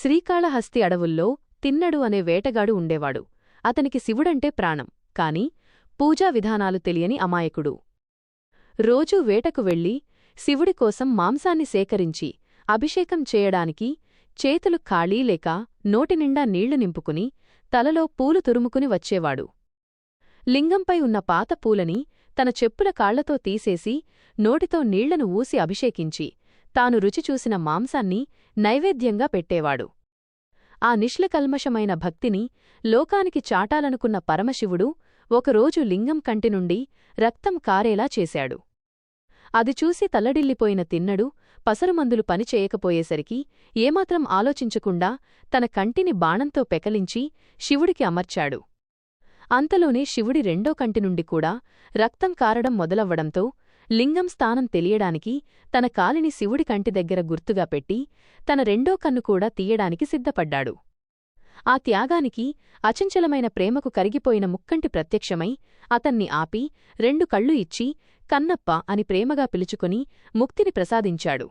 శ్రీకాళహస్తి అడవుల్లో తిన్నడు అనే వేటగాడు ఉండేవాడు. అతనికి శివుడంటే ప్రాణం, కాని పూజా విధానాలు తెలియని అమాయకుడు. రోజూ వేటకు వెళ్లి శివుడి కోసం మాంసాన్ని సేకరించి అభిషేకం చేయడానికి చేతులు ఖాళీ లేక నోటినిండా నీళ్లు నింపుకుని తలలో పూలు తురుముకుని వచ్చేవాడు. లింగంపై ఉన్న పాత పూలని తన చెప్పుల కాళ్లతో తీసేసి నోటితో నీళ్లను ఊసి అభిషేకించి తాను రుచిచూసిన మాంసాన్ని నైవేద్యంగా పెట్టేవాడు. ఆ నిష్కల్మషమైన భక్తిని లోకానికి చాటాలనుకున్న పరమశివుడు ఒకరోజు లింగం కంటినుండి రక్తం కారేలా చేశాడు. అది చూసి తల్లడిల్లిపోయిన తిన్నడు పసరుమందులు పనిచేయకపోయేసరికి ఏమాత్రం ఆలోచించకుండా తన కంటిని బాణంతో పెకలించి శివుడికి అమర్చాడు. అంతలోనే శివుడి రెండో కంటినుండి కూడా రక్తం కారడం మొదలవ్వడంతో లింగం స్థానం తెలియడానికి తన కాలిని శివుడి కంటి దగ్గర గుర్తుగా పెట్టి తన రెండో కన్ను కూడా తీయడానికి సిద్ధపడ్డాడు. ఆ త్యాగానికి, అచంచలమైన ప్రేమకు కరిగిపోయిన ముక్కంటి ప్రత్యక్షమై అతన్ని ఆపి రెండు కళ్ళు ఇచ్చి కన్నప్ప అని ప్రేమగా పిలుచుకుని ముక్తిని ప్రసాదించాడు.